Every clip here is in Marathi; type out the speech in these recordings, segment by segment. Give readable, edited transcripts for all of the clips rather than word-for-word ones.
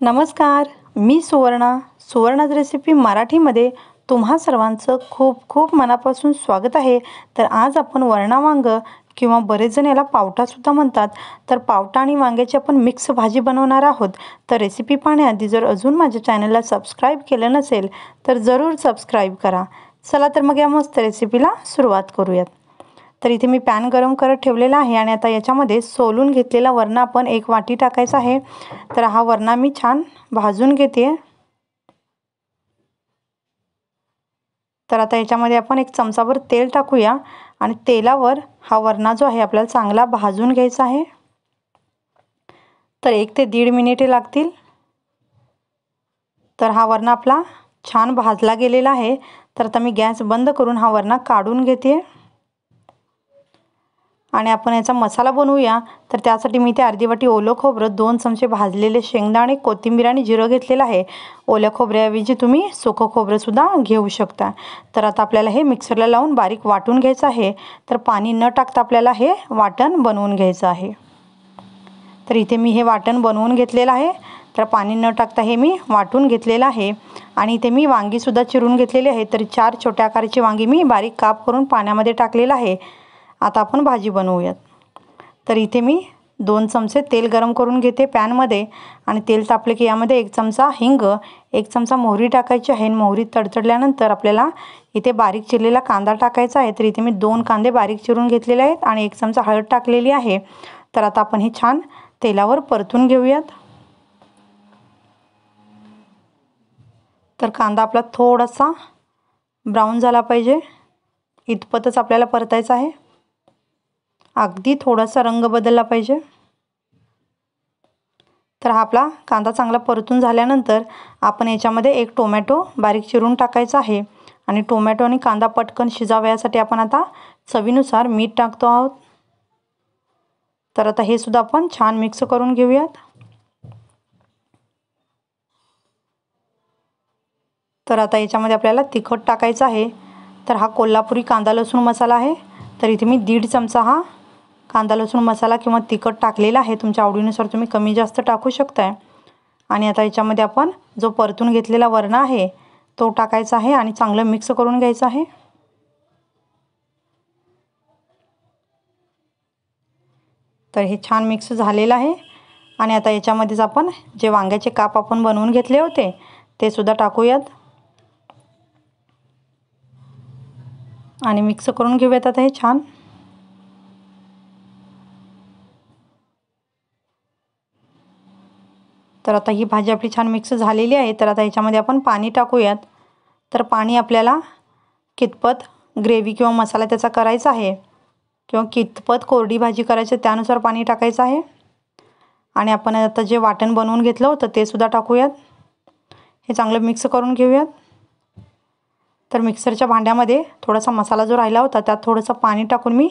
नमस्कार, मी सुवर्णाच रेसिपी मराठीमध्ये तुम्हा सर्वांचं खूप खूप मनापासून स्वागत आहे। तर आज आपण वरणा वांग किंवा बरेच जण याला पावटासुद्धा म्हणतात, तर पावटा आणि वांग्याची आपण मिक्स भाजी बनवणार आहोत। तर रेसिपी पाहण्याआधी जर अजून माझ्या चॅनलला सबस्क्राईब केलं नसेल तर जरूर सबस्क्राईब करा। चला तर मग या मस्त रेसिपीला सुरुवात करूयात। तर इथे मी पॅन गरम करत ठेवलेला आहे आणि आता याच्यामध्ये सोलून घेतलेला वरणा आपण 1 वाटी टाकायचा आहे। तर हा वरणा मी छान भाजून घेते। तर आता याच्यामध्ये आपण 1 चमचाभर तेल टाकूया आणि तेलावर हा वरणा जो आहे आपल्याला चांगला भाजून घ्यायचा आहे। तर 1 ते 1.5 मिनिटे लागतील। तर हा वरणा आपला छान भाजला गेलेला आहे। तर आता मी गॅस बंद करून हा वरणा काढून घेते आणि आपण याचा मसाला बनवूया। तर त्यासाठी मी इथे अर्धी वाटी ओलं खोबरं, 2 चमचे भाजलेले शेंगदाणे, कोथिंबीर आणि जिरं घेतलेलं आहे। ओल्या खोबऱ्याऐवजी तुम्ही सुकं खोबरं सुद्धा घेऊ शकता। तर आता आपल्याला हे मिक्सरला लावून बारीक वाटून घ्यायचं आहे। तर पाणी न टाकता आपल्याला हे वाटण बनवून घ्यायचं आहे। तर इथे मी हे वाटण बनवून घेतलेलं आहे। तर पाणी न टाकता हे मी वाटून घेतलेलं आहे आणि इथे मी वांगी सुद्धा चिरून घेतलेली आहे। तर 4 छोट्या आकाराची वांगी मी बारीक काप करून पाण्यामध्ये टाकलेलं आहे। आता आपण भाजी बनवूयात। तर इथे मी 2 चमचे तेल गरम करून घेते पॅनमध्ये आणि तेल तापले की यामध्ये 1 चमचा हिंग, 1 चमचा मोहरी टाकायची आहे। मोहरी तडतडल्यानंतर आपल्याला इथे बारीक चिरलेला कांदा टाकायचा आहे। तर इथे मी 2 कांदे बारीक चिरून घेतलेले आहेत आणि 1 चमचा हळद टाकलेली आहे। तर आता आपण हे छान तेलावर परतून घेऊयात। तर कांदा आपला थोडासा ब्राऊन झाला पाहिजे, इतपतच आपल्याला परतायचा आहे। अगदी थोडासा रंग बदलला पाहिजे। तर हा आपला कांदा चांगला परतून झाल्यानंतर आपण याच्यामध्ये 1 टोमॅटो बारीक चिरून टाकायचा आहे आणि टोमॅटो आणि कांदा पटकन शिजावा यासाठी आपण आता चवीनुसार मीठ टाकतो आहोत। तर आता हे सुद्धा आपण छान मिक्स करून घेऊयात। तर आता याच्यामध्ये आपल्याला तिखट टाकायचं आहे। तर हा कोल्हापुरी कांदा लसूण मसाला आहे। तर इथे मी 1.5 चमचा हा कांदा लसूण मसाला किंवा तिखट टाकलेला आहे। तुमच्या आवडीनुसार तुम्ही कमी जास्त टाकू शकताय। आणि आता याच्यामध्ये आपण जो परतून घेतलेला वरणा आहे तो टाकायचा आहे आणि चांगलं मिक्स करून घ्यायचं आहे। तर हे छान मिक्स झालेलं आहे आणि आता याच्यामध्येच आपण जे वांग्याचे काप आपण बनवून घेतले होते ते सुद्धा टाकूयात आणि मिक्स करून घेऊयात आता हे छान। तर आता ही भाजी आपली छान मिक्स झालेली आहे। तर आता याच्यामध्ये आपण पाणी टाकूयात। तर पाणी आपल्याला कितपत ग्रेव्ही किंवा मसाला त्याचा करायचा आहे किंवा कितपत कोरडी भाजी करायची त्यानुसार पाणी टाकायचं आहे। आणि आपण आता जे वाटण बनवून घेतलं होतं ते सुद्धा टाकूयात। हे चांगलं मिक्स करून घेऊयात। तर मिक्सरच्या भांड्यामध्ये थोडासा मसाला जो राहिला होता त्यात थोडंसं पाणी टाकून मी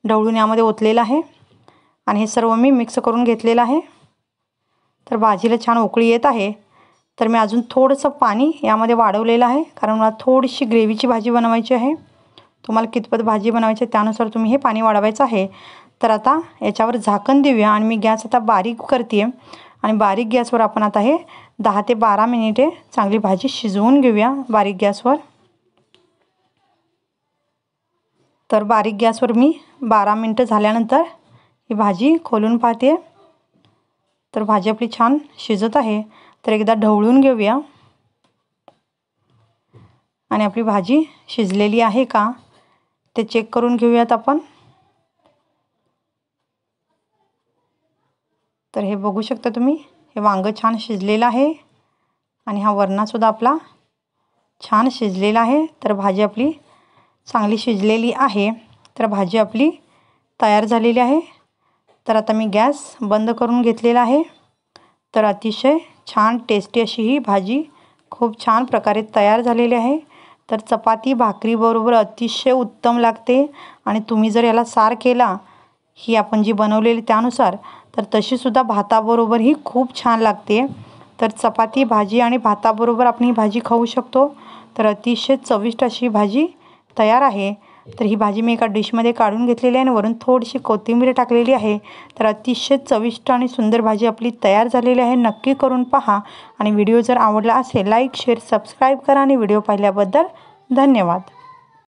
ढवळून यामध्ये ओतलेलं आहे आणि हे सर्व मी मिक्स करून घेतलेलं आहे। तर भाजीला छान उकळी येत आहे। तर मी अजून थोडंसं पाणी यामध्ये वाढवलेलं आहे कारण मला थोडीशी ग्रेव्हीची भाजी बनवायची आहे। तुम्हाला कितपत भाजी बनवायची त्यानुसार तुम्ही हे पाणी वाढवायचं आहे। तर आता याच्यावर झाकण देऊया आणि मी गॅस आता बारीक करते आणि बारीक गॅसवर आपण आता हे 10 ते 12 मिनिटे चांगली भाजी शिजवून घेऊया बारीक गॅसवर। तर बारीक गॅसवर मी 12 मिनिटं झाल्यानंतर ही भाजी खोलून पाहते। तर भाजी आपली छान शिजत आहे। तर एकदा ढवळून घेऊया आणि आपली भाजी शिजलेली आहे का ते चेक करून घेऊयात आपण। तर हे बघू शकता तुम्ही, हे वांग छान शिजलेलं आहे आणि हा वरणासुद्धा आपला छान शिजलेला आहे। तर भाजी आपली चांगली शिजलेली आहे। तर भाजी आपली तयार झालेली आहे। तर आता मी गॅस बंद करून घेतलेला आहे। तर अतिशय छान टेस्टी अशी ही भाजी खूप छान प्रकारे तयार झालेली आहे। तर चपाती भाकरीबरोबर अतिशय उत्तम लागते आणि तुम्ही जर याला सार केला ही आपण जी बनवलेली त्यानुसार तर तशीसुद्धा भाताबरोबर ही खूप छान लागते। तर चपाती भाजी आणि भाताबरोबर आपण ही भाजी खाऊ शकतो। तर अतिशय चविष्ट अशी भाजी तयार आहे। तर ही भाजी मी एका डिशमध्ये काढून घेतलेली आहे आणि वरून थोडीशी कोथिंबीर टाकलेली आहे। तर अतिशय चविष्ट आणि सुंदर भाजी आपली तयार झालेली आहे। नक्की करून पहा आणि व्हिडिओ जर आवडला असेल लाईक शेअर सबस्क्राईब करा आणि व्हिडिओ पाहिल्याबद्दल धन्यवाद।